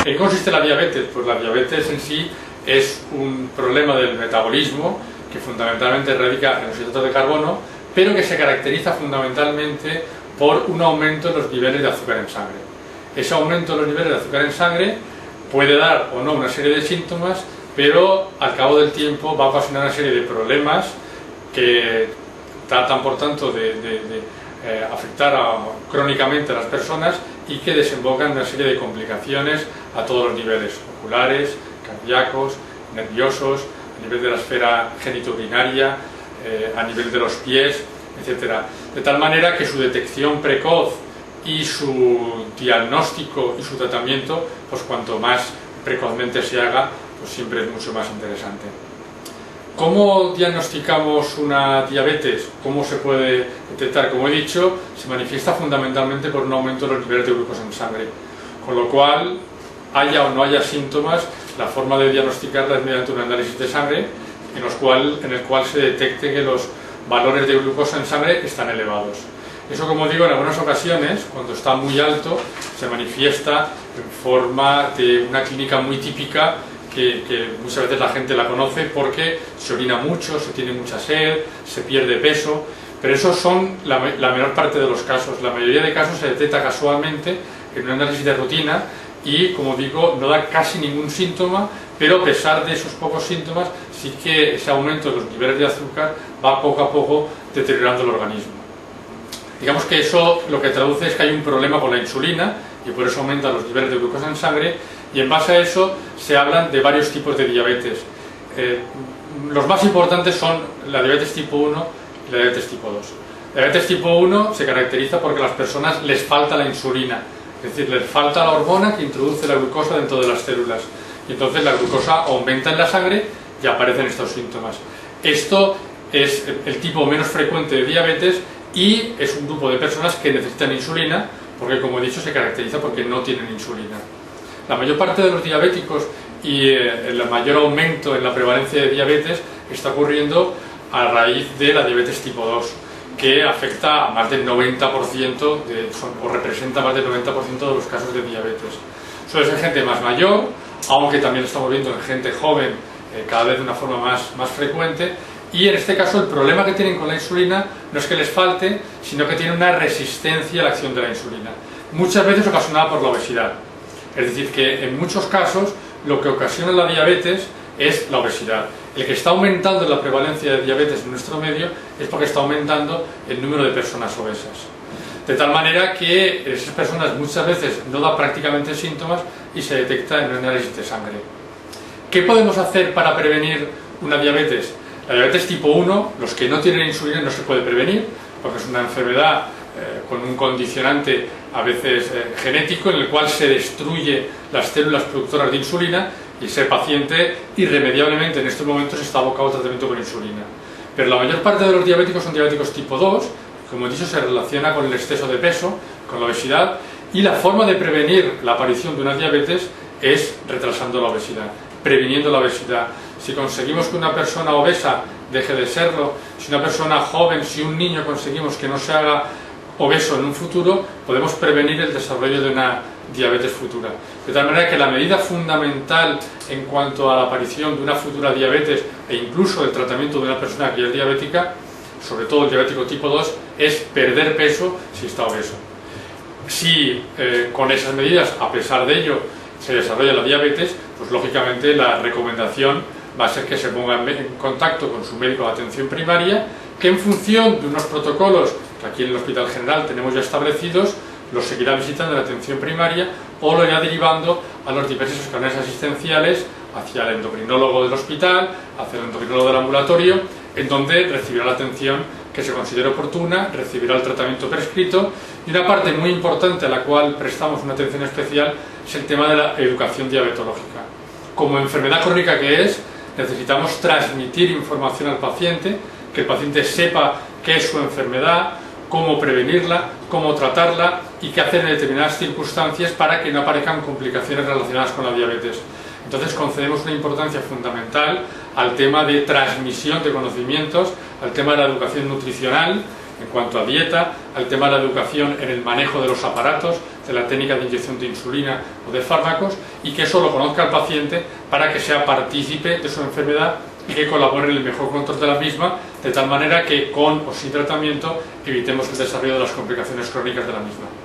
¿En qué consiste la diabetes? Pues la diabetes en sí es un problema del metabolismo que fundamentalmente radica en los hidratos de carbono, pero que se caracteriza fundamentalmente por un aumento en los niveles de azúcar en sangre. Ese aumento en los niveles de azúcar en sangre puede dar o no una serie de síntomas, pero al cabo del tiempo va a ocasionar una serie de problemas que tratan por tanto de afectar crónicamente a las personas y que desembocan en una serie de complicaciones a todos los niveles, oculares, cardíacos, nerviosos, a nivel de la esfera genitourinaria, a nivel de los pies, etc. De tal manera que su detección precoz y su diagnóstico y su tratamiento, pues cuanto más precozmente se haga, pues siempre es mucho más interesante. ¿Cómo diagnosticamos una diabetes? ¿Cómo se puede detectar? Como he dicho, se manifiesta fundamentalmente por un aumento de los niveles de glucosa en sangre, con lo cual, haya o no haya síntomas, la forma de diagnosticarla es mediante un análisis de sangre en el cual se detecte que los valores de glucosa en sangre están elevados. Eso, como digo, en algunas ocasiones, cuando está muy alto, se manifiesta en forma de una clínica muy típica que muchas veces la gente la conoce porque se orina mucho, se tiene mucha sed, se pierde peso, pero esos son la menor parte de los casos. La mayoría de casos se detecta casualmente en un análisis de rutina y, como digo, no da casi ningún síntoma, pero a pesar de esos pocos síntomas, sí que ese aumento de los niveles de azúcar va poco a poco deteriorando el organismo. Digamos que eso lo que traduce es que hay un problema con la insulina y por eso aumentan los niveles de glucosa en sangre, y en base a eso se hablan de varios tipos de diabetes. Los más importantes son la diabetes tipo 1 y la diabetes tipo 2. La diabetes tipo 1 se caracteriza porque a las personas les falta la insulina, es decir, les falta la hormona que introduce la glucosa dentro de las células, y entonces la glucosa aumenta en la sangre y aparecen estos síntomas. Esto es el tipo menos frecuente de diabetes y es un grupo de personas que necesitan insulina porque, como he dicho, se caracteriza porque no tienen insulina. La mayor parte de los diabéticos y el mayor aumento en la prevalencia de diabetes está ocurriendo a raíz de la diabetes tipo 2, que afecta a más del 90% o representa más del 90% de los casos de diabetes. Suele ser gente más mayor, aunque también lo estamos viendo en gente joven cada vez de una forma más frecuente, y en este caso el problema que tienen con la insulina no es que les falte, sino que tienen una resistencia a la acción de la insulina, muchas veces ocasionada por la obesidad. Es decir, que en muchos casos lo que ocasiona la diabetes es la obesidad. El que está aumentando la prevalencia de diabetes en nuestro medio es porque está aumentando el número de personas obesas. De tal manera que esas personas muchas veces no dan prácticamente síntomas y se detecta en un análisis de sangre. ¿Qué podemos hacer para prevenir una diabetes? La diabetes tipo 1, los que no tienen insulina no se puede prevenir, porque es una enfermedad con un condicionante a veces genético en el cual se destruye las células productoras de insulina y ese paciente irremediablemente en estos momentos está abocado a tratamiento con insulina. Pero la mayor parte de los diabéticos son diabéticos tipo 2, como he dicho, se relaciona con el exceso de peso, con la obesidad, y la forma de prevenir la aparición de una diabetes es retrasando la obesidad, previniendo la obesidad. Si conseguimos que una persona obesa deje de serlo, si una persona joven, si un niño conseguimos que no se haga obeso en un futuro, podemos prevenir el desarrollo de una diabetes futura. De tal manera que la medida fundamental en cuanto a la aparición de una futura diabetes e incluso el tratamiento de una persona que es diabética, sobre todo el diabético tipo 2, es perder peso si está obeso. Si con esas medidas, a pesar de ello, se desarrolla la diabetes, pues lógicamente la recomendación va a ser que se ponga en contacto con su médico de atención primaria, que en función de unos protocolos que aquí en el Hospital General tenemos ya establecidos, los seguirá visitando en la atención primaria o lo irá derivando a los diversos escalones asistenciales hacia el endocrinólogo del hospital, hacia el endocrinólogo del ambulatorio, en donde recibirá la atención que se considere oportuna, recibirá el tratamiento prescrito, y una parte muy importante a la cual prestamos una atención especial es el tema de la educación diabetológica. Como enfermedad crónica que es, necesitamos transmitir información al paciente, que el paciente sepa qué es su enfermedad, cómo prevenirla, cómo tratarla y qué hacer en determinadas circunstancias para que no aparezcan complicaciones relacionadas con la diabetes. Entonces concedemos una importancia fundamental al tema de transmisión de conocimientos, al tema de la educación nutricional en cuanto a dieta, al tema de la educación en el manejo de los aparatos, de la técnica de inyección de insulina o de fármacos, y que eso lo conozca el paciente para que sea partícipe de su enfermedad y que colabore en el mejor control de la misma, de tal manera que con o sin tratamiento evitemos el desarrollo de las complicaciones crónicas de la misma.